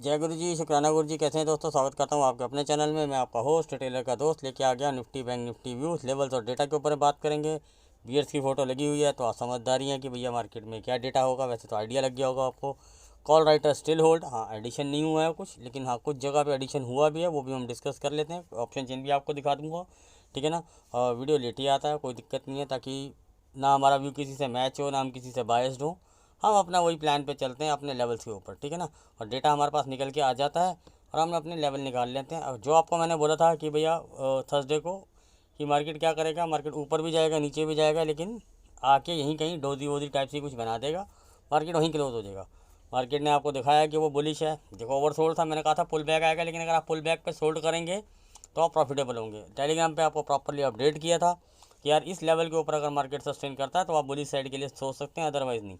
जय गुरु जी, शुक्राना गुरु जी। कैसे हैं दोस्तों? स्वागत करता हूं आपके अपने चैनल में। मैं आपका होस्ट टेलर का दोस्त लेके आ गया Nifty bank Nifty views levels और डेटा के ऊपर बात करेंगे। बियर्स की फ़ोटो लगी हुई है तो आप समझदारी है कि भैया मार्केट में क्या डेटा होगा। वैसे तो आइडिया लग गया होगा आपको। कॉल राइटर स्टिल होल्ड, हाँ एडिशन नहीं हुआ है कुछ, लेकिन हाँ कुछ जगह पे एडिशन हुआ भी है, वो भी हम डिस्कस कर लेते हैं। ऑप्शन चेन भी आपको दिखा दूंगा, ठीक है ना। वीडियो लेट ही आता है, कोई दिक्कत नहीं है, ताकि ना हमारा व्यू किसी से मैच हो ना हम किसी से बायस्ड हो। हम अपना वही प्लान पे चलते हैं अपने लेवल्स के ऊपर, ठीक है ना। और डेटा हमारे पास निकल के आ जाता है और हम अपने लेवल निकाल लेते हैं। अब जो आपको मैंने बोला था कि भैया थर्सडे को कि मार्केट क्या करेगा, मार्केट ऊपर भी जाएगा नीचे भी जाएगा, लेकिन आके यहीं कहीं डोजी वोजी टाइप से कुछ बना देगा, मार्केट वहीं क्लोज हो जाएगा। मार्केट ने आपको दिखाया कि वो बुलिश है। देखो ओवर सोल्ड था, मैंने कहा था पुल बैक आएगा, लेकिन अगर आप पुल बैक पे सोल्ड करेंगे तो आप प्रॉफिटेबल होंगे। टेलीग्राम पे आपको प्रॉपरली अपडेट किया था कि यार इस लेवल के ऊपर अगर मार्केट सस्टेन करता है तो आप बुलिश साइड के लिए सोच सकते हैं, अदरवाइज़ नहीं।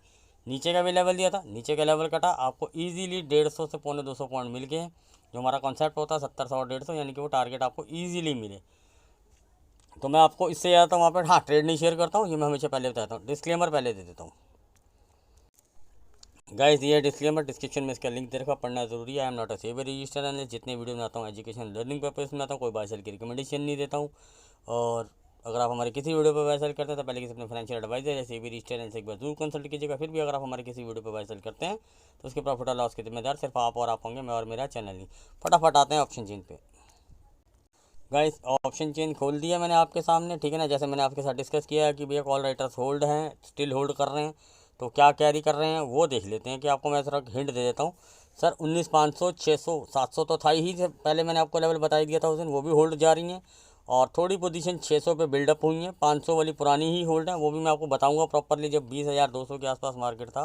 नीचे का भी लेवल दिया था, नीचे का लेवल कटा, आपको इजीली 150 से पौने 200 पॉइंट मिल गए। जो हमारा कॉन्सेप्ट होता है 70 100 और 150, यानी कि वो टारगेट आपको इजीली मिले। तो मैं आपको इससे आता हूँ वहाँ पर, हाँ ट्रेड नहीं शेयर करता हूँ, ये मैं हमेशा पहले बताता हूँ। डिस्क्लेमर पहले दे देता हूँ गाइस, ये डिस्क्लेमर डिस्क्रिप्शन में इसका लिंक दे रखा, पढ़ना जरूरी है। I am not a SEBI register analyst. जितने वीडियो बनाता हूँ एजुकेशन लर्निंग पर्पज में बनाता हूँ, कोई बाय सेल की रिकमेंडेशन नहीं देता हूँ। और अगर आप हमारे किसी वीडियो पर बाय सेल करते हैं तो पहले किसी अपने फाइनेंशियल एडवाइजर या सेवी रजिस्टर एनालिस्ट एक बार जरूर कंसल्ट कीजिएगा। फिर भी अगर आप हमारे किसी वीडियो पर बाय सेल करते हैं तो उसके प्रॉफिट और लॉस के जिम्मेदार सिर्फ आप और आप होंगे, मैं और मेरा चैनल ही। फटाफट आते हैं ऑप्शन चेन पे। गाइस ऑप्शन चेन खोल दिया मैंने आपके सामने, ठीक है ना। जैसे मैंने आपके साथ डिस्कस किया है कि भैया कॉल राइटर्स होल्ड हैं, स्टिल होल्ड कर रहे हैं, तो क्या कैरी कर रहे हैं वो देख लेते हैं। कि आपको मैं थोड़ा हिंट दे देता हूँ। सर 19,500 600 700 तो था ही, से पहले मैंने आपको लेवल बता ही दिया था उस दिन, वो भी होल्ड जा रही हैं। और थोड़ी पोजीशन 600 पे बिल्डअप हुई है, 500 वाली पुरानी ही होल्ड है, वो भी मैं आपको बताऊंगा प्रॉपरली। जब 20,200 के आसपास मार्केट था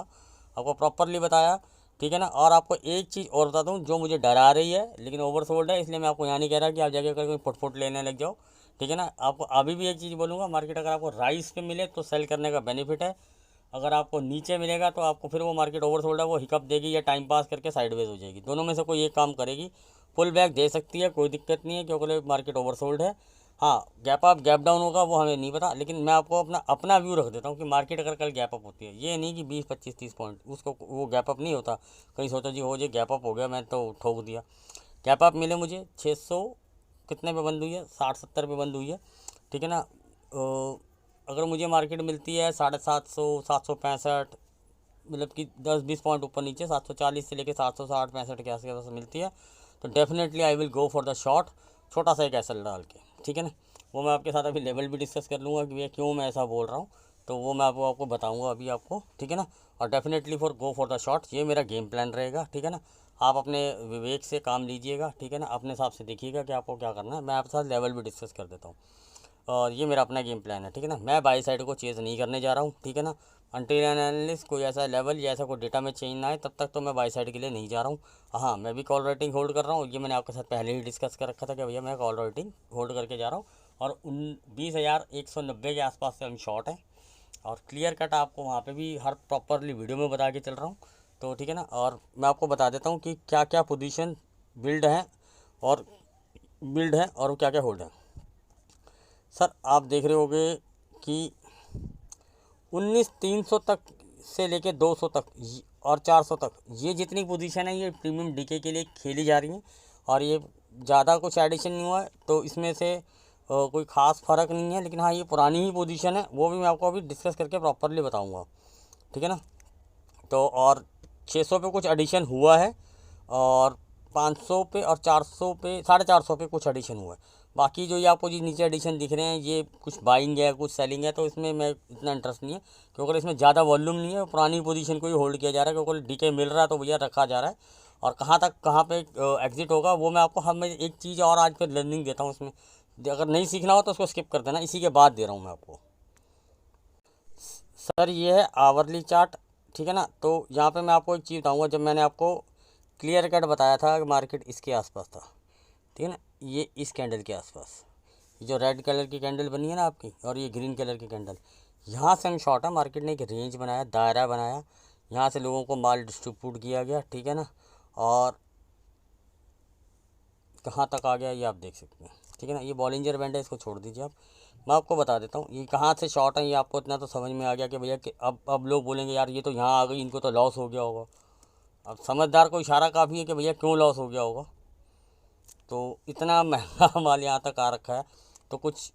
आपको प्रॉपरली बताया, ठीक है ना। और आपको एक चीज़ और बताता हूँ जो मुझे डरा रही है, लेकिन ओवरसोल्ड है, इसलिए मैं आपको यहाँ नहीं कह रहा कि आप जाके अगर कोई फुट लेने लग जाओ, ठीक है ना। आपको अभी भी एक चीज़ बोलूँगा, मार्केट अगर आपको राइस पे मिले तो सेल करने का बेनिफिट है। अगर आपको नीचे मिलेगा तो आपको फिर वो मार्केट ओवरसोल्ड है, वो हिकअप देगी या टाइम पास करके साइडवेज हो जाएगी, दोनों में से कोई एक काम करेगी। पुल बैक दे सकती है, कोई दिक्कत नहीं है, क्योंकि मार्केट ओवरसोल्ड है। हाँ गैप अप गैप डाउन होगा वो हमें नहीं पता, लेकिन मैं आपको अपना अपना व्यू रख देता हूँ कि मार्केट अगर कल गैप अप होती है, ये नहीं कि 20 25 30 पॉइंट उसको वो गैप अप नहीं होता। कहीं सोचा जी हो जाए गैप अप हो गया मैं तो ठोक दिया। गैप अप मिले मुझे 600 कितने पे बंद हुई है, 60 70 पे बंद हुई है, ठीक है ना। अगर मुझे मार्केट मिलती है 750 765, मतलब कि 10 20 पॉइंट ऊपर नीचे 740 से लेकर 760 65 के आसपास मिलती है, तो definitely I will go for the short, छोटा सा एक एसएल डाल के, ठीक है ना। वो मैं आपके साथ अभी लेवल भी डिस्कस कर लूँगा कि भैया क्यों मैं ऐसा बोल रहा हूँ, तो वो मैं आपको बताऊँगा अभी आपको, ठीक है ना। और definitely for go for the short, ये मेरा गेम प्लान रहेगा, ठीक है ना। आप अपने विवेक से काम लीजिएगा, ठीक है ना, अपने हिसाब से देखिएगा कि आपको क्या करना है। मैं आपके साथ लेवल भी डिस्कस कर देता हूँ। और ये मेरा अपना गेम प्लान है, ठीक है ना। मैं बाई साइड को चेज़ नहीं करने जा रहा हूँ, ठीक है ना। अनटिल एनालिस्ट कोई ऐसा लेवल या ऐसा कोई डेटा में चेंज ना आए तब तक तो मैं बाई साइड के लिए नहीं जा रहा हूँ। हाँ मैं भी कॉल राइटिंग होल्ड कर रहा हूँ, ये मैंने आपके साथ पहले ही डिस्कस कर रखा था कि भैया मैं कॉल राइटिंग होल्ड करके जा रहा हूँ। और 20,190 के आसपास से हम शॉर्ट हैं। और क्लियर कट आपको वहाँ पे भी हर प्रॉपरली वीडियो में बता के चल रहा हूँ, तो ठीक है ना। और मैं आपको बता देता हूँ कि क्या क्या पोजीशन और बिल्ड है और क्या क्या होल्ड है। सर आप देख रहे होगे कि 19,300 तक से लेके 200 तक और 400 तक ये जितनी पोजीशन है ये प्रीमियम डीके के लिए खेली जा रही हैं। और ये ज़्यादा कुछ एडिशन नहीं हुआ है तो इसमें से कोई ख़ास फ़र्क नहीं है, लेकिन हाँ ये पुरानी ही पोजीशन है, वो भी मैं आपको अभी डिस्कस करके प्रॉपरली बताऊंगा, ठीक है ना। तो और 600 पे कुछ एडिशन हुआ है, और 500 पे और 400 पे 450 पे कुछ एडिशन हुआ है। बाकी जो ये आपको जी नीचे एडिशन दिख रहे हैं ये कुछ बाइंग है कुछ सेलिंग है, तो इसमें मैं इतना इंटरेस्ट नहीं है, क्योंकि इसमें ज़्यादा वॉल्यूम नहीं है, पुरानी पोजीशन को ही होल्ड किया जा रहा है, क्योंकि डीके मिल रहा है तो भैया रखा जा रहा है। और कहाँ पे एग्जिट होगा वो मैं आपको, मैं एक चीज़ और आज फिर लर्निंग देता हूँ इसमें। अगर नहीं सीखना हो तो उसको स्किप कर देना, इसी के बाद दे रहा हूँ मैं आपको। सर ये है आवरली चार्ट, ठीक है ना। तो यहाँ पे मैं आपको एक चीज़ बताऊँगा, जब मैंने आपको क्लियर कट बताया था कि मार्केट इसके आसपास था, ठीक है ना, ये इस कैंडल के आसपास, ये जो रेड कलर की कैंडल बनी है ना आपकी, और ये ग्रीन कलर की कैंडल, यहाँ से हम शॉर्ट है। मार्केट ने एक रेंज बनाया, दायरा बनाया, यहाँ से लोगों को माल डिस्ट्रीब्यूट किया गया, ठीक है ना। और कहाँ तक आ गया ये आप देख सकते हैं, ठीक है ना। ये बॉलिंजर बैंड है, इसको छोड़ दीजिए आप। मैं आपको बता देता हूँ ये कहाँ से शॉर्ट है, ये आपको इतना तो समझ में आ गया कि भैया कि अब लोग बोलेंगे यार ये तो यहाँ आ गई, इनको तो लॉस हो गया होगा। अब समझदार को इशारा काफ़ी है कि भैया क्यों लॉस हो गया होगा। तो इतना महंगा माल यहाँ तक आ रखा है, तो कुछ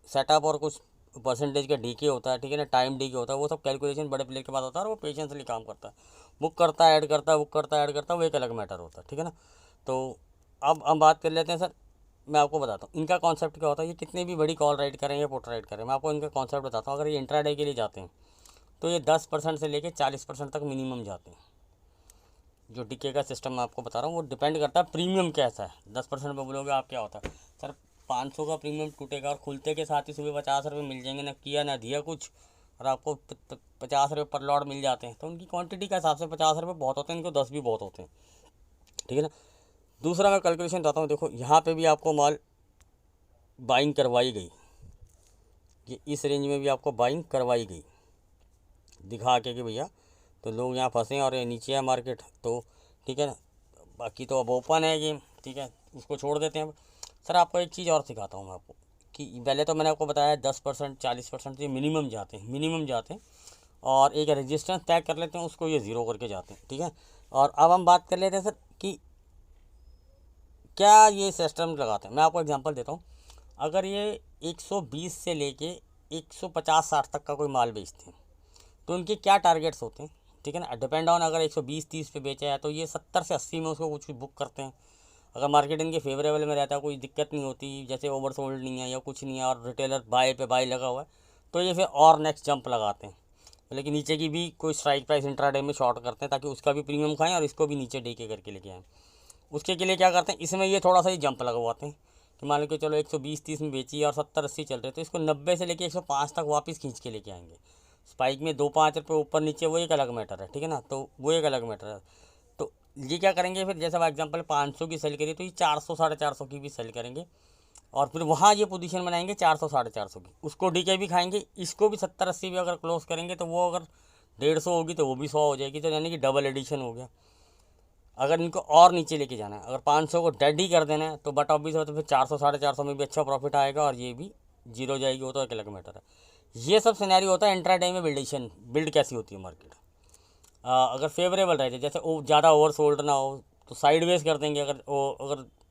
सेटअप और कुछ परसेंटेज का डीके होता है, ठीक है ना, टाइम डीके होता है, वो सब कैलकुलेशन बड़े प्लेयर के पास होता है और वो पेशेंसली काम करता है, बुक करता है, ऐड करता है, बुक करता है, ऐड करता है, वो एक अलग मैटर होता है, ठीक है ना। तो अब हम बात कर लेते हैं सर, मैं आपको बताता हूँ इनका कॉन्सेप्ट क्या होता है। ये कितनी भी बड़ी कॉल राइट करें या पुट राइट करें, मैं आपको इनका कॉन्सेप्ट बताता हूँ। अगर ये इंट्राडे के लिए जाते हैं तो ये 10% से लेके 40% तक मिनिमम जाते हैं। जो डीके का सिस्टम मैं आपको बता रहा हूँ वो डिपेंड करता है प्रीमियम कैसा है। 10% में बोलोगे आप क्या होता है सर, 500 का प्रीमियम टूटेगा और खुलते के साथ ही सुबह 50 रुपये मिल जाएंगे, ना किया ना दिया कुछ, और आपको 50 रुपये पर लॉट मिल जाते हैं। तो उनकी क्वांटिटी के हिसाब से 50 रुपये बहुत होते हैं, इनको 10 भी बहुत होते हैं, ठीक है ना। दूसरा मैं कैलकुलेशन बताता हूँ। देखो यहाँ पे भी आपको माल बाइंग करवाई गई, ये इस रेंज में भी आपको बाइंग करवाई गई दिखा के कि भैया, तो लोग यहाँ फंसे हैं और ये नीचे है मार्केट, तो ठीक है ना। बाकी तो अब ओपन है गेम, ठीक है, उसको छोड़ देते हैं। सर आपको एक चीज़ और सिखाता हूँ मैं आपको कि पहले तो मैंने आपको बताया 10% 40% ये मिनिमम जाते हैं, मिनिमम जाते हैं, और एक रेजिस्टेंस तय कर लेते हैं, उसको ये ज़ीरो करके जाते हैं, ठीक है। और अब हम बात कर लेते हैं सर कि क्या ये सिस्टम लगाते हैं। मैं आपको एग्जांपल देता हूँ। अगर ये 120 से लेके 150-60 तक का कोई माल बेचते हैं तो इनके क्या टारगेट्स होते हैं, ठीक है ना। डिपेंड ऑन, अगर 120-30 पे बेचा है तो ये 70 से 80 में उसको कुछ बुक करते हैं। अगर मार्केट इनके फेवरेबल में रहता है, कोई दिक्कत नहीं होती, जैसे ओवर सोल्ड नहीं है या कुछ नहीं है और रिटेलर बाय पे बाय लगा हुआ है, तो ये फिर और नेक्स्ट जंप लगाते हैं, लेकिन नीचे की भी कोई स्ट्राइक प्राइस इंट्राडे में शॉर्ट करते हैं ताकि उसका भी प्रीमियम खाएं और इसको भी नीचे डीके करके लेके आएँ। उसके के लिए क्या करते हैं, इसमें ये थोड़ा सा ही जंप लगवाते हैं कि मान लो कि चलो 120-30 में बेची और 70-80 चल रहे, तो इसको 90 से लेके 105 तक वापस खींच के लेके आएंगे। स्पाइक में 2-5 रुपये ऊपर नीचे वो एक अलग मैटर है, ठीक है ना, तो वो एक अलग मैटर है। तो ये क्या करेंगे फिर, जैसे फॉर एग्जांपल 500 की सेल करिए तो ये 400-450 की भी सेल करेंगे, और फिर वहाँ ये पोजीशन बनाएंगे 400-450 की, उसको डीके भी खाएंगे, इसको भी 70-80 भी अगर क्लोज करेंगे तो वो अगर 150 होगी तो वो भी 100 हो जाएगी, तो यानी कि डबल एडिशन हो गया। अगर इनको और नीचे लेके जाना है, अगर 500 को डेड ही कर देना है तो बट ऑब्वियस हो, तो फिर 400-450 में भी अच्छा प्रॉफिट आएगा और ये भी जीरो जाएगी, वो तो एक अलग मैटर है। ये सब सिनेरियो होता है इंट्राडे में। बिल्ड कैसी होती है मार्केट, अगर फेवरेबल रहते, जैसे ज़्यादा ओवर सोल्ड ना हो तो साइडवेज कर देंगे। अगर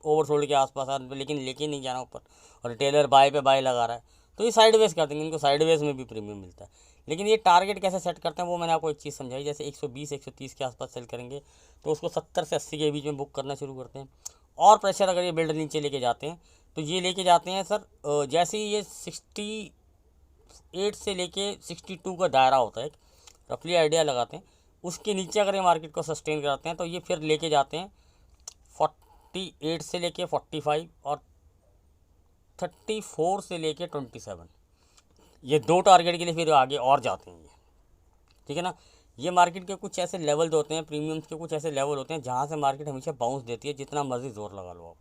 ओवर सोल्ड के आसपास आ, लेकिन लेके नहीं जाना ऊपर, और रिटेलर बाय पे बाय लगा रहा है तो ये साइडवेज कर देंगे, इनको साइडवेज में भी प्रीमियम मिलता है। लेकिन ये टारगेट कैसे सेट करते हैं वो मैंने आपको एक चीज़ समझाई। जैसे 120-130 के आसपास सेल करेंगे तो उसको 70 से 80 के बीच में बुक करना शुरू करते हैं। और प्रेशर अगर ये बिल्ड नीचे लेके जाते हैं तो ये लेके जाते हैं सर, जैसे ही ये 68 से लेके 62 का दायरा होता है, रफली आइडिया लगाते हैं, उसके नीचे अगर ये मार्केट को सस्टेन कराते हैं तो ये फिर लेके जाते हैं 48 से लेके 45 और 34 से लेके 27। ये दो टारगेट के लिए फिर आगे और जाते हैं ये, ठीक है ना। ये मार्केट के कुछ ऐसे लेवल होते हैं, प्रीमियम्स के कुछ ऐसे लेवल होते हैं जहाँ से मार्केट हमेशा बाउंस देती है, जितना मर्जी जोर लगा लो आप,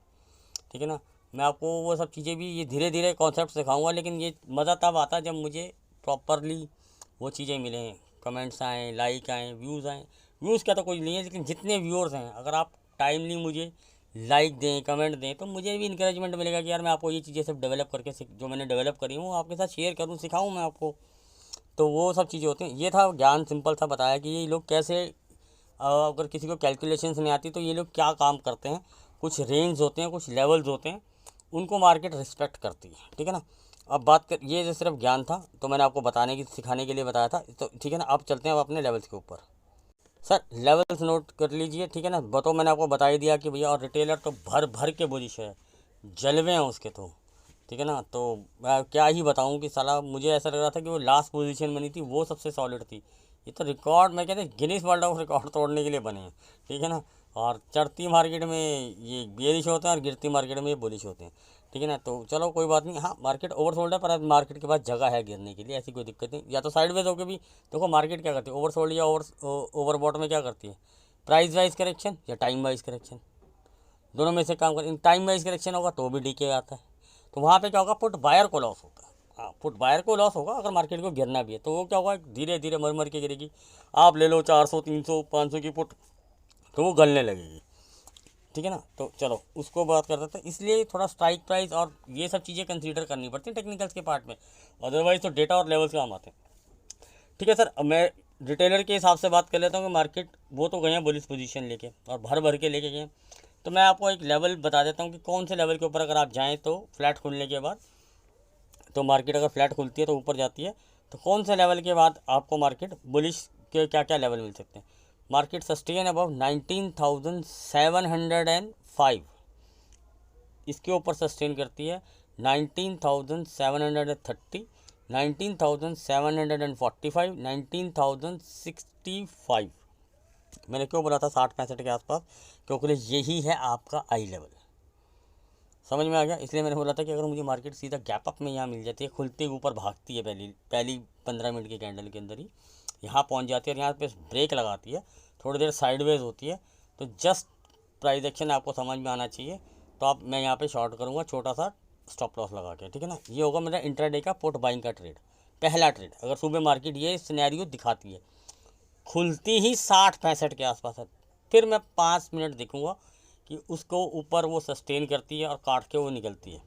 ठीक है ना। मैं आपको वो सब चीज़ें भी ये धीरे धीरे कॉन्सेप्ट सिखाऊंगा, लेकिन ये मज़ा तब आता है जब मुझे प्रॉपरली वो चीज़ें मिलें, कमेंट्स आएँ, लाइक आएँ, व्यूज़ आएँ। व्यूज़ का तो कोई नहीं है, लेकिन जितने व्यूअर्स हैं अगर आप टाइमली मुझे लाइक दें, कमेंट दें, तो मुझे भी इंकरेजमेंट मिलेगा कि यार मैं आपको ये चीज़ें सब डेवलप करके जो मैंने डेवलप करी हूँ आपके साथ शेयर करूँ, सिखाऊँ मैं आपको। तो वो सब चीज़ें होती हैं। ये था ज्ञान, सिंपल सा बताया कि ये लोग कैसे, अगर किसी को कैलकुलेशंस नहीं आती तो ये लोग क्या काम करते हैं। कुछ रेंज होते हैं, कुछ लेवल्स होते हैं, उनको मार्केट रिस्पेक्ट करती है, ठीक है ना। अब बात कर, ये जो सिर्फ ज्ञान था तो मैंने आपको बताने की, सिखाने के लिए बताया था, तो ठीक है ना। अब चलते हैं अब अपने लेवल्स के ऊपर। सर लेवल्स नोट कर लीजिए, ठीक है ना। तो मैंने आपको बता ही दिया कि भैया, और रिटेलर तो भर भर के बुलिश है, जलवे हैं उसके तो, ठीक है ना। तो मैं क्या ही बताऊं कि साला मुझे ऐसा लग रहा था कि वो लास्ट पोजीशन बनी थी वो सबसे सॉलिड थी। ये तो रिकॉर्ड, मैं कहते हैं गिनीज वर्ल्ड ऑफ रिकॉर्ड तोड़ने के लिए बने हैं, ठीक है ना। और चढ़ती मार्केट में ये बेरिश होते हैं और गिरती मार्केट में ये बुलिश होते हैं, ठीक है ना। तो चलो कोई बात नहीं, हाँ मार्केट ओवरसोल्ड है पर अब मार्केट के पास जगह है गिरने के लिए, ऐसी कोई दिक्कत नहीं। या तो साइडवेज होकर भी देखो मार्केट क्या करती है, ओवरसोल्ड या ओवरबॉट में क्या करती है, प्राइस वाइज करेक्शन या टाइम वाइज करेक्शन, दोनों में से काम कर। टाइम वाइज करेक्शन होगा तो भी डीके आता है, तो वहाँ पे क्या होगा, पुट बायर को लॉस होगा। हाँ, पुट बायर को लॉस होगा अगर मार्केट को गिरना भी है, तो वो क्या होगा, धीरे धीरे मर मर के गिरेगी। आप ले लो 400, 300, 500 की पुट, तो वो गलने लगेगी, ठीक है ना। तो चलो उसको बात करते थे, इसलिए थोड़ा स्ट्राइक प्राइस और ये सब चीज़ें कंसीडर करनी पड़ती हैं टेक्निकल्स के पार्ट में, अदरवाइज तो डेटा और लेवल्स काम आते हैं, ठीक है सर। अब मैं रिटेलर के हिसाब से बात कर लेता हूँ कि मार्केट वो तो गए हैं बुलिश पोजीशन लेके और भर भर के लेके गए। तो मैं आपको एक लेवल बता देता हूँ कि कौन से लेवल के ऊपर अगर आप जाएँ तो फ्लैट खुलने के बाद, तो मार्केट अगर फ्लैट खुलती है तो ऊपर जाती है, तो कौन से लेवल के बाद आपको मार्केट बुलिश के क्या क्या लेवल मिल सकते हैं। मार्केट सस्टेन अबव 19,705, इसके ऊपर सस्टेन करती है 19,730, 19,745, 19,065। मैंने क्यों बोला था 60-65 के आसपास, क्योंकि यही है आपका आई लेवल। समझ में आ गया। इसलिए मैंने बोला था कि अगर मुझे मार्केट सीधा गैप अप में यहाँ मिल जाती है, खुलते ऊपर भागती है पहली 15 मिनट के कैंडल के अंदर ही यहाँ पहुँच जाती है और यहाँ पे ब्रेक लगाती है, थोड़ी देर साइडवेज होती है, तो जस्ट प्राइस एक्शन आपको समझ में आना चाहिए। तो आप मैं यहाँ पे शॉर्ट करूँगा छोटा सा स्टॉप लॉस लगा के, ठीक है ना। ये होगा मेरा इंट्राडे का पुट बाइंग का ट्रेड, पहला ट्रेड। अगर सुबह मार्केट ये सिनेरियो दिखाती है, खुलती ही 60-65 के आसपास है, फिर मैं 5 मिनट देखूँगा कि उसको ऊपर वो सस्टेन करती है और काट के वो निकलती है,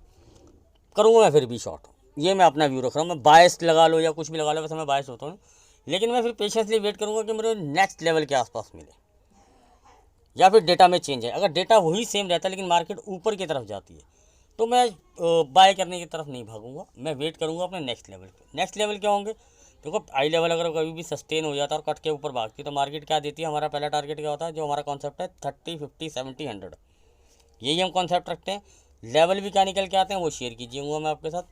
करूँगा मैं फिर भी शॉर्ट। ये मैं अपना व्यू रख रहा हूँ। मैं बायस लगा लो या कुछ भी लगा लो, वैसे मैं बायस होता हूँ, लेकिन मैं फिर पेशेंसली वेट करूँगा कि मेरे नेक्स्ट लेवल के आसपास मिले या फिर डेटा में चेंज है। अगर डेटा वही सेम रहता है लेकिन मार्केट ऊपर की तरफ जाती है, तो मैं बाय करने की तरफ नहीं भागूंगा, मैं वेट करूँगा अपने नेक्स्ट लेवल पे। नेक्स्ट लेवल क्या होंगे, देखो आई लेवल अगर कभी भी सस्टेन हो जाता है और कट के ऊपर भागती है तो मार्केट क्या देती है। हमारा पहला टारगेट क्या होता है, जो हमारा कॉन्सेप्ट है 30, 50, 70, 100, यही हम कॉन्सेप्ट रखते हैं। लेवल भी क्या निकल के आते हैं वो शेयर कीजिएगा मैं आपके साथ।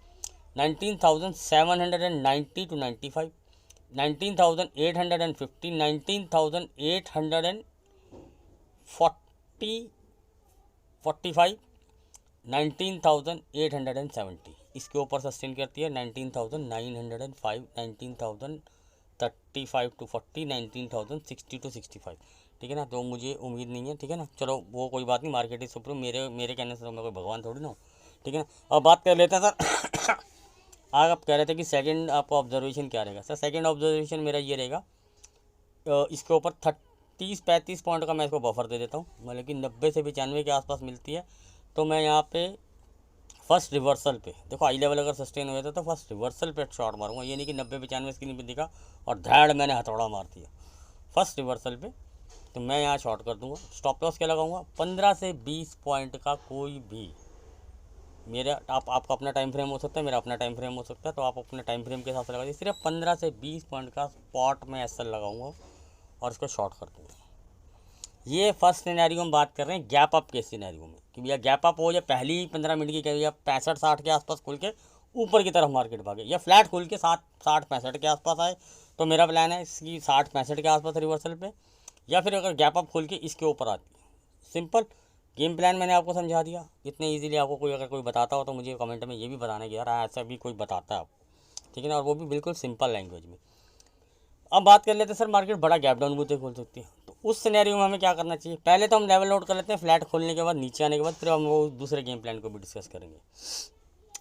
19,790 टू 95, 19,850, 19,840, 45, 19,870, इसके ऊपर सस्टेन करती है 19,905, 19,035 टू 40, 19,060 टू 65, ठीक है ना। तो मुझे उम्मीद नहीं है, ठीक है ना। चलो वो कोई बात नहीं, मार्केट इज सुप्रीम, मेरे कहने से तो मैं कोई भगवान थोड़ी ना हूँ, ठीक है ना। अब बात कर लेते हैं सर। आज आप कह रहे थे कि सेकंड आपका ऑब्जर्वेशन क्या रहेगा। सर सेकंड ऑब्जर्वेशन मेरा ये रहेगा, इसके ऊपर 30-35 पॉइंट का मैं इसको बफर दे देता हूँ, मतलब कि 90 से 95 के आसपास मिलती है। तो मैं यहाँ पे फर्स्ट रिवर्सल पे, देखो आई लेवल अगर सस्टेन हो जाता तो फर्स्ट रिवर्सल पे शॉट मारूंगा, ये नहीं कि 90-95 स्क्रीन पे दिखा और धैड़ मैंने हथौड़ा मार दिया। फर्स्ट रिवर्सल पे तो मैं यहाँ शॉर्ट कर दूंगा। स्टॉप लॉस क्या लगाऊंगा, 15 से 20 पॉइंट का कोई भी मेरा, आपका अपना टाइम फ्रेम हो सकता है, मेरा अपना टाइम फ्रेम हो सकता है, तो आप अपने टाइम फ्रेम के हिसाब से लगा दीजिए। सिर्फ 15 से 20 पॉइंट का स्पॉट में एसएल लगाऊंगा और इसको शॉर्ट कर दूँगा। ये फर्स्ट सिनेरियो में बात कर रहे हैं गैप अप के सिनेरियो में, कि भैया गैप अप हो या पहली 15 मिनट की कह या 65-60 के आसपास खुल के ऊपर की तरफ मार्केट भागे, या फ्लैट खुल के 60-65 के आसपास आए, तो मेरा प्लान है इसकी 60-65 के आसपास रिवर्सल पे, या फिर अगर गैप अप खुल के इसके ऊपर आती है। सिंपल गेम प्लान मैंने आपको समझा दिया इतने ईजिली। आपको कोई अगर कोई बताता हो तो मुझे कमेंट में ये भी बताना कि यार ऐसा भी कोई बताता है आपको, ठीक है ना, और वो भी बिल्कुल सिंपल लैंग्वेज में। अब बात कर लेते हैं सर, मार्केट बड़ा गैप डाउन भी खोल सकती है, तो उस सिनेरियो में हमें क्या करना चाहिए। पहले तो हम लेवल नोट कर लेते हैं, फ्लैट खोलने के बाद नीचे आने के बाद फिर हम वो दूसरे गेम प्लान को भी डिस्कस करेंगे।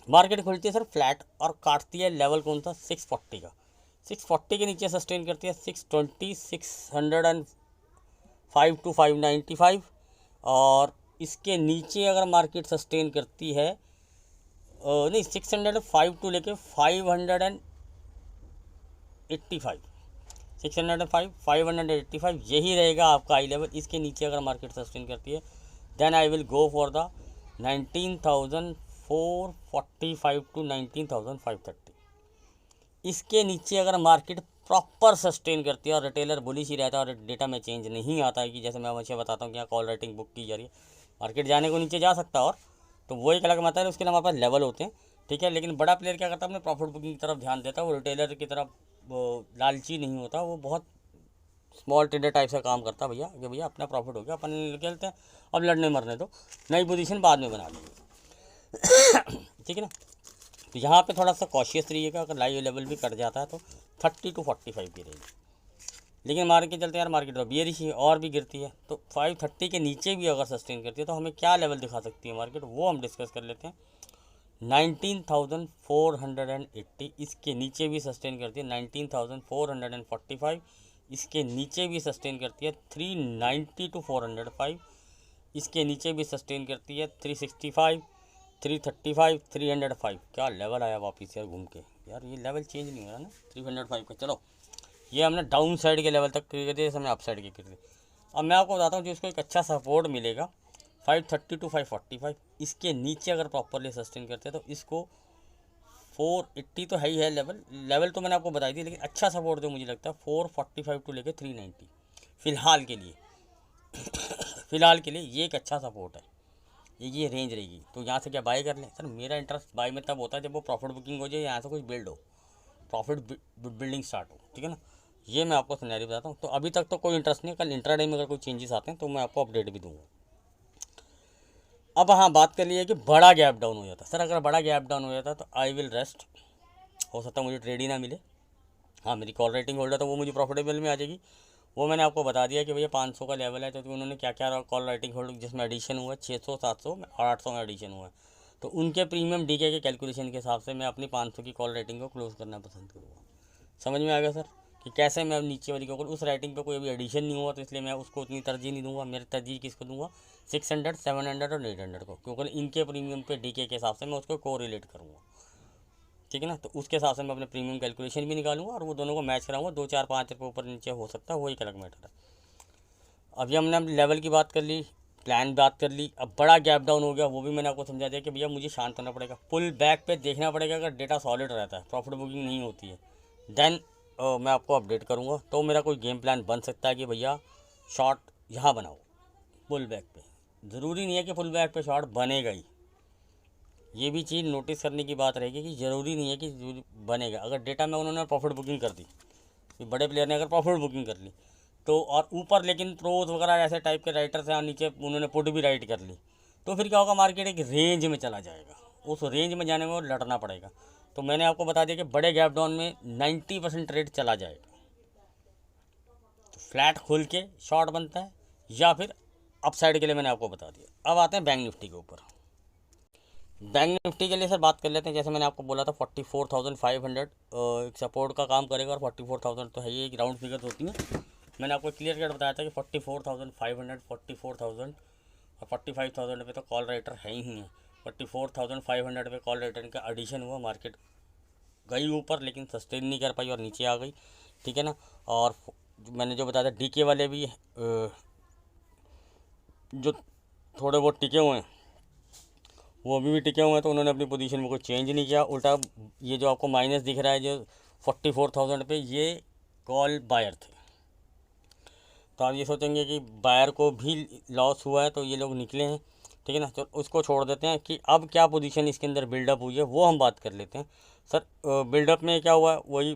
मार्केट खुलती है सर फ्लैट और काटती है लेवल कौन सा, 640 का। 640 के नीचे सस्टेन करती है 620, 605 टू 595, और इसके नीचे अगर मार्केट सस्टेन करती है नहीं 605 टू लेके 585, 605, 585 यही रहेगा आपका आई लेवल। इसके नीचे अगर मार्केट सस्टेन करती है then I will go for the 19,445 to 19,530। इसके नीचे अगर मार्केट प्रॉपर सस्टेन करती है और रिटेलर बुलिश ही रहता है और डेटा में चेंज नहीं आता है, कि जैसे मैं हमेशा बताता हूँ कि यहाँ कॉल राइटिंग बुक की जा रही है, मार्केट जाने को नीचे जा सकता है, और तो वो एक अलग मतलब है, उसके लिए हमारे पास लेवल होते हैं, ठीक है। लेकिन बड़ा प्लेयर क्या करता है, अपने प्रॉफिट बुकिंग की तरफ ध्यान देता है, वो रिटेलर की तरफ वो लालची नहीं होता, वो बहुत स्मॉल ट्रेडर टाइप से काम करता है भैया, कि भैया अपना प्रॉफिट हो गया अपन निकलते हैं, अब लड़ने मरने दो, नई पोजीशन बाद में बना लेंगे। ठीक है ना। तो यहाँ पे थोड़ा सा कॉशियस रहिएगा, अगर लाइव लेवल भी कट जाता है तो 30 टू 45 की रहेगी। लेकिन मार्केट के चलते यार मार्केट बियरिश ही और भी गिरती है, तो 530 के नीचे भी अगर सस्टेन करती है तो हमें क्या लेवल दिखा सकती है मार्केट, वो हम डिस्कस कर लेते हैं। 19,480, इसके नीचे भी सस्टेन करती है 19,445, इसके नीचे भी सस्टेन करती है 390 टू 405, इसके नीचे भी सस्टेन करती है 365, 335, 305। क्या लेवल आया वापस यार घूम के, यार ये लेवल चेंज नहीं हो रहा ना 305 का। चलो ये हमने डाउन साइड के लेवल तक क्लियर कर दिया, जैसे हमने अप साइड के कर दिया। अब मैं आपको बताता हूँ जो इसको एक अच्छा सपोर्ट मिलेगा 530 to 545, इसके नीचे अगर प्रॉपरली सस्टेन करते हैं तो इसको 480 तो है ही है लेवल तो मैंने आपको बताई थी, लेकिन अच्छा सपोर्ट जो मुझे लगता है 445 टू लेके 390 फ़िलहाल के लिए फ़िलहाल के लिए ये एक अच्छा सपोर्ट है, ये रेंज रहेगी। तो यहाँ से क्या बाय कर लें? सर मेरा इंटरेस्ट बाय में तब होता है जब वो प्रॉफिट बुकिंग हो जाए, यहाँ से कुछ बिल्ड हो, प्रॉफिट बिल्डिंग स्टार्ट हो, ठीक है ना। ये मैं आपको सिनेरियो बताता हूँ। तो अभी तक तो कोई इंटरेस्ट नहीं, कल इंट्राडे में अगर कोई चेंजेस आते हैं तो मैं आपको अपडेट भी दूंगा। अब हाँ, बात कर लिए कि बड़ा गैप डाउन हो जाता है। सर अगर बड़ा गैप डाउन हो जाता है तो आई विल रेस्ट, हो सकता है मुझे ट्रेड ही ना मिले। हाँ, मेरी कॉल रेटिंग होल्डर तो वो मुझे प्रॉफिटेबल में आ जाएगी। वो मैंने आपको बता दिया कि भैया 500 का लेवल है, तो उन्होंने क्या क्या कॉल राइटिंग होल्ड जिसमें एडिशन हुआ है 600, 700 और 800 में एडिशन हुआ है, तो उनके प्रीमियम डीके के कैलकुलेशन के हिसाब से मैं अपनी 500 की कॉल राइटिंग को क्लोज करना पसंद करूँगा। समझ में आ गया सर कि कैसे मैं नीचे वाली को, उस राइटिंग पे कोई अभी एडिशन नहीं हुआ तो इसलिए मैं उसको उतनी तरजीह नहीं दूंगा। मेरी तरजीह किसको दूंगा? 600, 700 और 800 को, क्योंकि इनके प्रीमियम पे डीके के हिसाब से मैं उसको को रिलेट करूँगा, ठीक है ना। तो उसके हिसाब से मैं अपने प्रीमियम कैलकुलेशन भी निकालूंगा और वो दोनों को मैच कराऊंगा। 2, 4, 5 रुपये ऊपर नीचे हो सकता है, वो एक अलग मैटर है। अभी हमने लेवल की बात कर ली, प्लान बात कर ली। अब बड़ा गैप डाउन हो गया, वो भी मैंने आपको समझा दिया कि भैया मुझे शांत होना पड़ेगा, पुल बैक पे देखना पड़ेगा। अगर डेटा सॉलिड रहता है, प्रॉफिट बुकिंग नहीं होती है, देन मैं आपको अपडेट करूँगा। तो मेरा कोई गेम प्लान बन सकता है कि भैया शॉर्ट यहाँ बनाओ पुल बैक पे। ज़रूरी नहीं है कि पुल बैक पे शॉर्ट बनेगा ही, ये भी चीज़ नोटिस करने की बात रहेगी कि ज़रूरी नहीं है कि बनेगा। अगर डेटा में उन्होंने प्रॉफिट बुकिंग कर दी, बड़े प्लेयर ने अगर प्रॉफिट बुकिंग कर ली तो, और ऊपर लेकिन प्रोज वगैरह ऐसे टाइप के राइटर्स हैं, नीचे उन्होंने पुट भी राइट कर ली, तो फिर क्या होगा? मार्केट एक रेंज में चला जाएगा, उस रेंज में जाने में वो लड़ना पड़ेगा। तो मैंने आपको बता दिया कि बड़े गैप डाउन में 90% ट्रेड चला जाएगा, तो फ्लैट खुल के शॉर्ट बनता है या फिर अपसाइड के लिए मैंने आपको बता दिया। अब आते हैं बैंक निफ्टी के ऊपर। बैंक निफ्टी के लिए सर बात कर लेते हैं। जैसे मैंने आपको बोला था 44,500 एक सपोर्ट का काम करेगा, और 44,000 तो है ही, एक राउंड फिगर होती है। मैंने आपको क्लियर कट बताया था कि 44,500, 44,000 और 45,000 पे तो कॉल राइटर है ही है। 44,500 पे कॉल राइटर का एडिशन हुआ, मार्केट गई ऊपर लेकिन सस्टेन नहीं कर पाई और नीचे आ गई, ठीक है ना। और मैंने जो बताया था डीके वाले भी जो थोड़े बहुत टिके हुए हैं वो अभी भी टिके हुए हैं, तो उन्होंने अपनी पोजीशन में कोई चेंज नहीं किया। उल्टा ये जो आपको माइनस दिख रहा है जो 44,000 पे, ये कॉल बायर थे। तो आप ये सोचेंगे कि बायर को भी लॉस हुआ है तो ये लोग निकले हैं, ठीक है ना। तो उसको छोड़ देते हैं कि अब क्या पोजीशन इसके अंदर बिल्डअप हुई है वो हम बात कर लेते हैं। सर बिल्डअप में क्या हुआ है? वही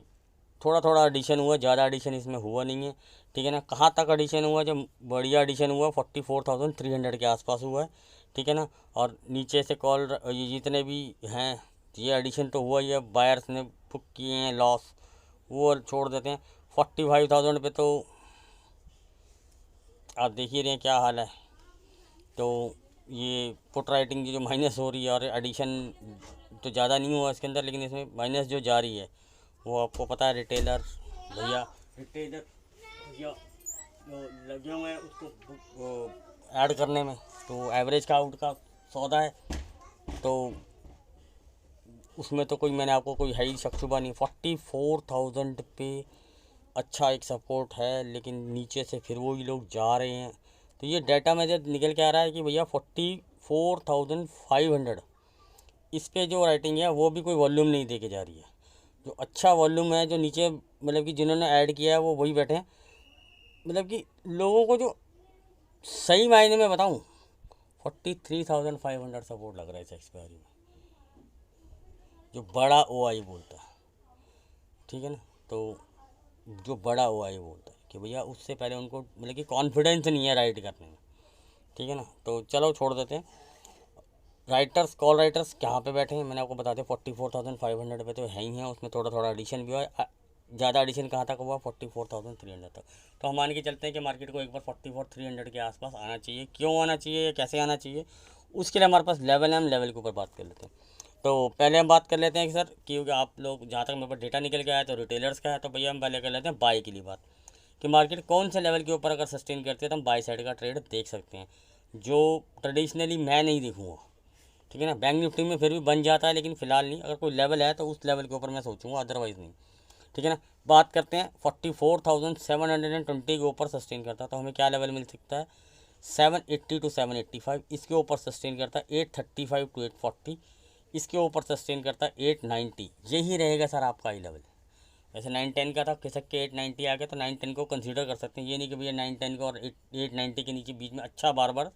थोड़ा थोड़ा एडिशन हुआ, ज़्यादा एडिशन इसमें हुआ नहीं है, ठीक है ना। कहाँ तक एडिशन हुआ? जो बढ़िया एडिशन हुआ 44,300 के आसपास हुआ है, ठीक है ना। और नीचे से कॉल ये जितने भी हैं ये एडिशन तो हुआ ही है, बायर्स ने बुक किए हैं लॉस, वो छोड़ देते हैं। 45,000 पे तो आप देख ही रहे हैं क्या हाल है। तो ये पुट राइटिंग की जो माइनस हो रही है, और एडिशन तो ज़्यादा नहीं हुआ इसके अंदर, लेकिन इसमें माइनस जो जा रही है वो आपको पता है। रिटेलर भैया लगे हुए हैं उसको ऐड करने में, तो एवरेज का आउट का सौदा है, तो उसमें तो कोई मैंने आपको कोई है ही शक शुबा नहीं। 44,000 पे अच्छा एक सपोर्ट है, लेकिन नीचे से फिर वही लोग जा रहे हैं। तो ये डाटा में जब निकल के आ रहा है कि भैया 44,500 इस पे जो राइटिंग है वो भी कोई वॉल्यूम नहीं दे के जा रही है। जो अच्छा वॉल्यूम है, जो नीचे मतलब कि जिन्होंने ऐड किया है वो वही बैठे हैं। मतलब कि लोगों को जो सही मायने में बताऊं 43,500 सपोर्ट लग रहा है इस एक्सपायरी में, जो बड़ा OI बोलता है, ठीक है ना। तो जो बड़ा OI बोलता है कि भैया उससे पहले उनको मतलब कि कॉन्फिडेंस नहीं है राइट करने में, ठीक है ना। तो चलो छोड़ देते हैं। राइटर्स कॉल राइटर्स कहाँ पे बैठे हैं मैंने आपको बता दिया। 44,500 पे तो है ही हैं, उसमें थोड़ा थोड़ा एडिशन भी हुआ है। ज़्यादा एडिशन कहाँ तक हुआ? 44,300 तक। तो हम मान के चलते हैं कि मार्केट को एक बार 44,300 के आसपास आना चाहिए। क्यों आना चाहिए, कैसे आना चाहिए, उसके लिए हमारे पास लेवल है, हम लेवल के ऊपर बात कर लेते हैं। तो पहले हम बात कर लेते हैं कि सर, क्योंकि आप लोग जहाँ तक मेरे पास डेटा निकल के आया तो रिटेलर्स का है, तो भैया हम पहले कर लेते हैं बाई के लिए बात, कि मार्केट कौन से लेवल के ऊपर अगर सस्टेन करती है तो हम बाई साइड का ट्रेड देख सकते हैं, जो ट्रेडिशनली मैं नहीं देखूँगा, ठीक है ना। बैंक निफ्टी में फिर भी बन जाता है, लेकिन फिलहाल नहीं। अगर कोई लेवल है तो उस लेवल के ऊपर मैं सोचूंगा, अदरवाइज़ नहीं। ठीक है ना। बात करते हैं 44,720 के ऊपर सस्टेन करता है तो हमें क्या लेवल मिल सकता है, 780 to 785। इसके ऊपर सस्टेन करता है 835 to 840। इसके ऊपर सस्टेन करता है 890। यही रहेगा सर आपका आई लेवल। वैसे 910 का था, खिसक के 890 आ गया तो 910 को कंसीडर कर सकते हैं। ये नहीं कि भैया 910 का और 890 के नीचे बीच में अच्छा बार बार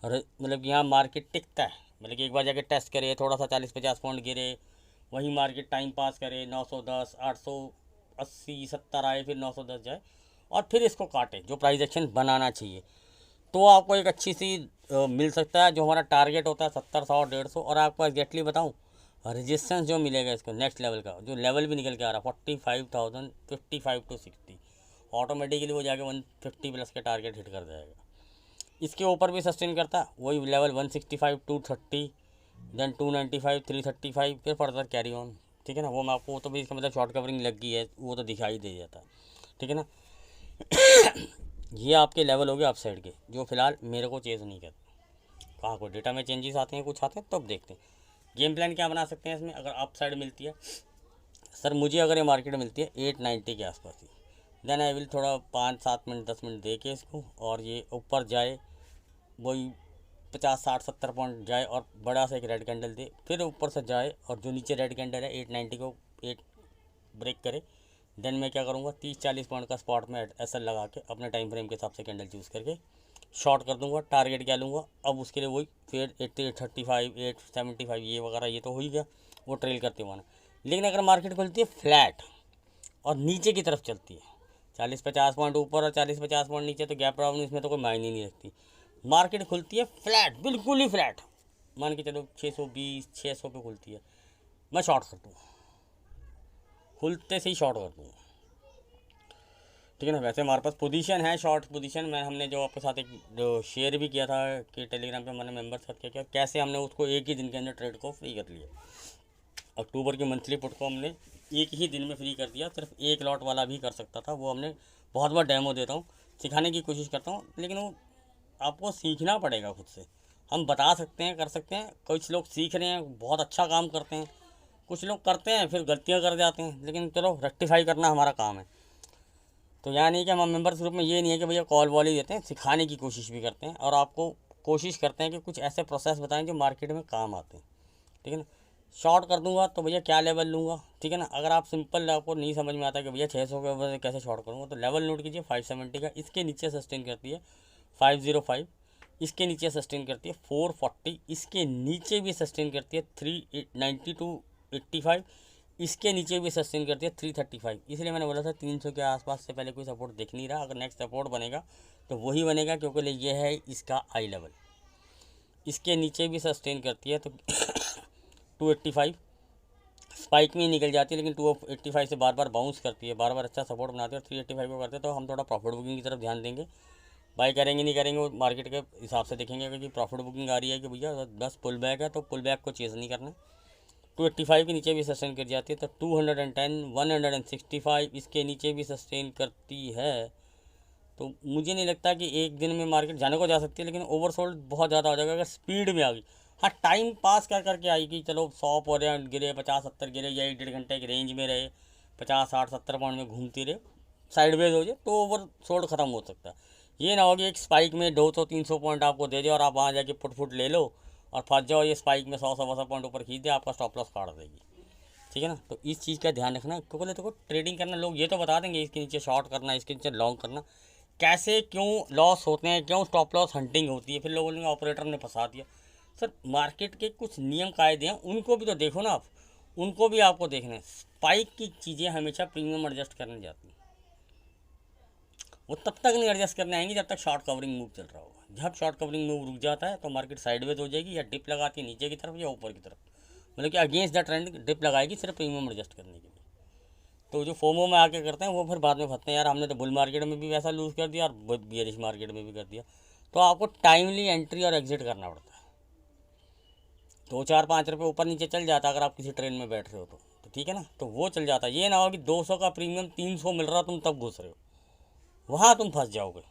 मतलब कि यहाँ मार्केट टिकता है, मतलब कि एक बार जाके टेस्ट करे, थोड़ा सा 40-50 पॉइंट गिरे, वही मार्केट टाइम पास करे, 910, 880, 70 आए, फिर 910 जाए और फिर इसको काटे, जो प्राइस एक्शन बनाना चाहिए। तो आपको एक अच्छी सी मिल सकता है। जो हमारा टारगेट होता है 70, 100, 150। और आपको एग्जैक्टली बताऊँ, रेजिस्टेंस जो मिलेगा इसको नेक्स्ट लेवल का, जो लेवल भी निकल के आ रहा है 45,000, 55 to 60, ऑटोमेटिकली वो जाके 150 प्लस के टारगेट हिट कर जाएगा। इसके ऊपर भी सस्टेन करता है वही लेवल 165, 230, देन 295, 335, फिर फर्दर कैरी ऑन। ठीक है ना। वो मैं आपको, वो तो भी इसका मतलब शॉर्ट कवरिंग लग गई है, वो तो दिखाई दे जाता है। ठीक है ना। ये आपके लेवल हो गए अप साइड के, जो फिलहाल मेरे को चेज़ नहीं करते। कहाँ को डेटा में चेंजेस आते हैं, कुछ आते हैं, तब देखते हैं गेम प्लान क्या बना सकते हैं इसमें। अगर अप साइड मिलती है सर मुझे, अगर ये मार्केट मिलती है 890 के आसपास ही, देन आई विल थोड़ा 5-7 मिनट 10 मिनट दे के इसको, और ये ऊपर जाए वही 50, 60, 70 पॉइंट जाए और बड़ा सा एक रेड कैंडल दे, फिर ऊपर से जाए और जो नीचे रेड कैंडल है 890 को 8 ब्रेक करे, देन मैं क्या करूँगा 30-40 पॉइंट का स्पॉट में एसएल लगा के अपने टाइम फ्रेम के हिसाब से कैंडल चूज़ करके शॉर्ट कर दूंगा। टारगेट क्या लूँगा अब उसके लिए, वही फिर 80, 835, 875 ये वगैरह, ये तो हो ही गया, वो ट्रेल करते हुआ ना। लेकिन अगर मार्केट खुलती है फ्लैट और नीचे की तरफ चलती है 40-50 पॉइंट ऊपर और 40-50 पॉइंट नीचे, तो गैप डाउन इसमें तो कोई मायने नहीं रखती। मार्केट खुलती है फ्लैट, बिल्कुल ही फ्लैट, मान के चलो 620, 600 पे खुलती है, मैं शॉर्ट कर दूँगा, खुलते से ही शॉर्ट कर दूँगा। ठीक है ना। वैसे हमारे पास पोजीशन है, शॉर्ट पोजीशन में हमने जो आपके साथ एक जो शेयर भी किया था कि टेलीग्राम पे मैंने मेंबर साथ क्या कैसे हमने उसको एक ही दिन के अंदर ट्रेड को फ्री कर लिया। अक्टूबर की मंथली पुट को हमने एक ही दिन में फ्री कर दिया। सिर्फ एक लॉट वाला भी कर सकता था, वो हमने बहुत बार डेमो देता हूँ, सिखाने की कोशिश करता हूँ, लेकिन वो आपको सीखना पड़ेगा खुद से। हम बता सकते हैं, कर सकते हैं, कुछ लोग सीख रहे हैं, बहुत अच्छा काम करते हैं, कुछ लोग करते हैं फिर गलतियाँ कर जाते हैं, लेकिन चलो रेक्टिफाई करना हमारा काम है। तो यहाँ नहीं कि हम मेंबर्स ग्रुप में ये नहीं है कि भैया कॉल वॉल ही देते हैं, सिखाने की कोशिश भी करते हैं और आपको कोशिश करते हैं कि कुछ ऐसे प्रोसेस बताएं जो मार्केट में काम आते हैं। ठीक है ना। शॉर्ट कर दूंगा तो भैया क्या लेवल लूँगा। ठीक है ना। अगर आप सिंपल आपको नहीं समझ में आता कि भैया 600 के ऊपर कैसे शॉर्ट करूँगा, तो लेवल नोट कीजिए 570 का, इसके नीचे सस्टेन करती है 505, इसके नीचे सस्टेन करती है 440, इसके नीचे भी सस्टेन करती है 390 to 85, इसके नीचे भी सस्टेन करती है 335। इसलिए मैंने बोला था 300 के आसपास से पहले कोई सपोर्ट दिख नहीं रहा। अगर नेक्स्ट सपोर्ट बनेगा तो वही बनेगा, क्योंकि ये है इसका आई लेवल। इसके नीचे भी सस्टेन करती है तो 285 स्पाइक में ही निकल जाती है, लेकिन 285 से बार बार बाउंस करती है, बार बार अच्छा सपोर्ट बनाती है। और 385 को करते हैं तो हम थोड़ा प्रॉफिट बुकिंग की तरफ ध्यान देंगे। बाई करेंगे नहीं करेंगे वो मार्केट के हिसाब से देखेंगे, क्योंकि प्रॉफिट बुकिंग आ रही है कि भैया बस पुल बैक है तो पुल बैक को चेज़ नहीं करना। 285 के नीचे भी सस्टेन कर जाती है तो 210, 165 इसके नीचे भी सस्टेन करती है। तो मुझे नहीं लगता कि एक दिन में मार्केट जाने को जा सकती है, लेकिन ओवरसोल्ड बहुत ज़्यादा हो जाएगा अगर स्पीड में आ गई। हाँ टाइम पास कर करके आएगी, चलो 100 पॉइंट गिरे, 50-70 गिरे, या 1-1.5 घंटे के रेंज में रहे, 50-60-70 पॉइंट में घूमती रहे, साइडवेज हो जाए तो ओवरसोल्ड ख़त्म हो सकता है। ये ना हो कि एक स्पाइक में 200-300 पॉइंट आपको दे दे और आप वहाँ जाके फुट ले लो और फंस जाओ, ये स्पाइक में 100-125 पॉइंट ऊपर खींच दे, आपका स्टॉप लॉस काट देगी। ठीक है ना। तो इस चीज़ का ध्यान रखना, क्योंकि देखो ट्रेडिंग करना लोग ये तो बता देंगे इसके नीचे शॉर्ट करना, इसके नीचे लॉन्ग करना, कैसे क्यों लॉस होते हैं, क्यों स्टॉप लॉस हंटिंग होती है, फिर लोगों ने ऑपरेटर ने फंसा दिया। सर मार्केट के कुछ नियम कायदे हैं, उनको भी तो देखो ना आप, उनको भी आपको देखना है। स्पाइक की चीज़ें हमेशा प्रीमियम एडजस्ट करने जाती हैं, वो तब तक नहीं एडजस्ट करने आएंगी जब तक शॉर्ट कवरिंग मूव चल रहा होगा। जब शॉर्ट कवरिंग मूव रुक जाता है तो मार्केट साइडवेज हो जाएगी, या डिप लगाती है नीचे की तरफ या ऊपर की तरफ, मतलब कि अगेंस्ट द ट्रेंड डिप लगाएगी सिर्फ प्रीमियम एडजस्ट करने के लिए। तो जो फोमो में आके करते हैं वो फिर बाद में फंसते हैं, यार हमने तो बुल मार्केट में भी वैसा लूज़ कर दिया और बियरिश मार्केट में भी कर दिया। तो आपको टाइमली एंट्री और एग्जिट करना पड़ता है। 2-4-5 रुपये ऊपर नीचे चल जाता है अगर आप किसी ट्रेन में बैठ रहे हो तो ठीक है ना। तो वो चल जाता है, ये ना हो कि 200 का प्रीमियम 300 मिल रहा तुम तब घुस रहे हो, वहाँ तुम फंस जाओगे।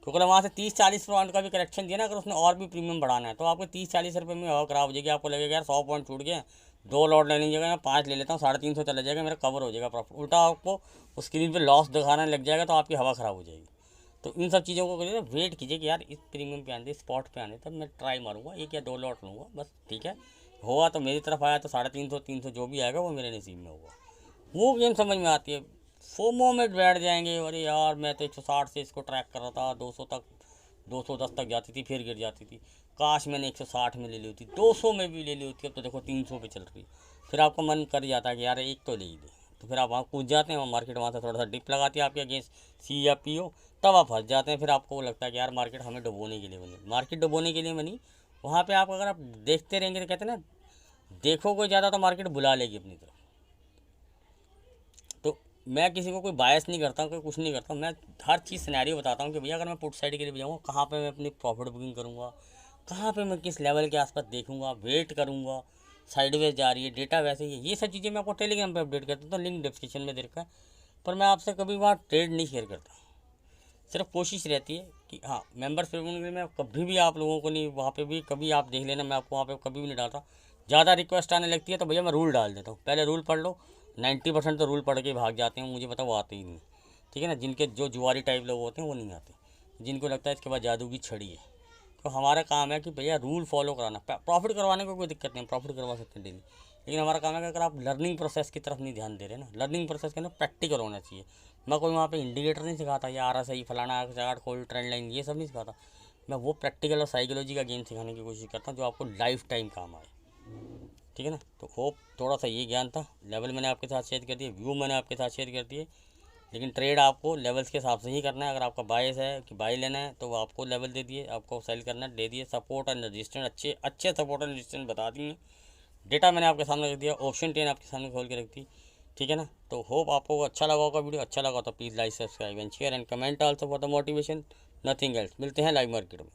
क्योंकि वहाँ से 30-40 पॉइंट का भी करेक्शन दिया ना, अगर उसने और भी प्रीमियम बढ़ाना है तो आपको 30-40 रुपये में हवा खराब हो जाएगी। आपको लगेगा यार 100 पॉइंट छूट गए 2 लॉट लेने की जगह मैं 5 ले लेता हूँ, 350 चला जाएगा, मेरा कवर हो जाएगा प्रॉफिट। उल्टा आपको स्क्रीन पे लॉस दिखाने लग जाएगा तो आपकी हवा ख़राब हो जाएगी। तो इन सब चीज़ों को करिए, वेट कीजिए कि यार इस प्रीमियम पे आने, स्पॉट पे आने, तब मैं ट्राई मारूंगा, 1 या 2 लॉट लूँगा बस, ठीक है। हुआ तो मेरी तरफ आया तो 350 300 जो भी आएगा वो मेरे नसीब में होगा। वो गेम समझ में आती है। फोमो में बैठ जाएंगे, अरे यार मैं तो 160 से इसको ट्रैक कर रहा था, 200 तक, 210 तक जाती थी, फिर गिर जाती थी, काश मैंने 160 में ले ली होती, 200 में भी ले ली होती, अब तो देखो 300 पे चल रही। फिर आपका मन कर जाता है कि यार एक तो ले ही ले, तो फिर आप वहाँ कूद जाते हैं, मार्केट वहाँ से थोड़ा सा डिप लगाती है आपके अगेंस्ट सी या पी ओ, तब आप फंस जाते हैं। फिर आपको लगता है कि यार मार्केट हमें डुबोने के लिए बनी, मार्केट डुबोने के लिए बनी। वहाँ पर आप अगर आप देखते रहेंगे तो कहते हैं ना, देखोगे ज़्यादा तो मार्केट बुला लेगी अपनी तरफ। तो मैं किसी को कोई बायस नहीं करता हूँ, कोई कुछ नहीं करता हूँ, मैं हर चीज़ सिनेरियो बताता हूँ कि भैया अगर मैं पुट साइड के लिए भी जाऊँगा, कहाँ पे मैं अपनी प्रॉफिट बुकिंग करूँगा, कहाँ पे मैं किस लेवल के आसपास देखूँगा, वेट करूँगा, साइडवेज जा रही है, डेटा वैसे ही है, ये सब चीज़ें मैं आपको टेलीग्राम पे अपडेट करता हूँ, तो लिंक डिस्क्रिप्शन में दे रखा है। पर मैं आपसे कभी वहाँ ट्रेड नहीं शेयर करता, सिर्फ कोशिश रहती है कि हाँ मेंबरशिप के लिए मैं कभी भी आप लोगों को नहीं, वहाँ पे भी कभी आप देख लेना, मैं आपको वहाँ पे कभी भी नहीं डालता। ज़्यादा रिक्वेस्ट आने लगती है तो भैया मैं रूल डाल देता हूँ, पहले रूल पढ़ लो। 90% तो रूल पढ़ के भाग जाते हैं, मुझे पता वो आते ही नहीं, ठीक है ना। जिनके जो जुआरी टाइप लोग होते हैं वो नहीं आते, जिनको लगता है इसके बाद जादू की छड़ी है। तो हमारा काम है कि भैया रूल फॉलो कराना, प्रॉफिट करवाने को कोई दिक्कत नहीं, प्रॉफिट करवा सकते हैं डेली, लेकिन हमारा काम है कि अगर आप लर्निंग प्रोसेस की तरफ नहीं ध्यान दे रहे ना, लर्निंग प्रोसेस के अंदर प्रैक्टिकल होना चाहिए। मैं कोई वहाँ पे इंडिकेटर नहीं सिखाता या RSI फलाना चार्ट खोल ट्रेंड लाइन, ये सब नहीं सिखाता। मैं वो प्रैक्टिकल और साइकोलॉजी का गेम सिखाने की कोशिश करता हूँ जो आपको लाइफ टाइम काम आए, ठीक है ना। तो होप थोड़ा सा ये ज्ञान था, लेवल मैंने आपके साथ शेयर कर दिए, व्यू मैंने आपके साथ शेयर कर दिए, लेकिन ट्रेड आपको लेवल्स के हिसाब से ही करना है। अगर आपका बायस है कि बाई लेना है तो वो आपको लेवल दे दिए, आपको सेल करना है दे दिए, सपोर्ट एंड रजिस्टेंस अच्छे अच्छे सपोर्ट एंड रजिस्टेंस बता दिए, डेटा मैंने आपके सामने रख दिया, ऑप्शन 10 आपके सामने खोल के रख दी, ठीक है ना। तो होप आपको अच्छा लगा होगा वीडियो, अच्छा लगा तो please like subscribe and share and comment also for the motivation, nothing else. मिलते हैं लाइव मार्केट में।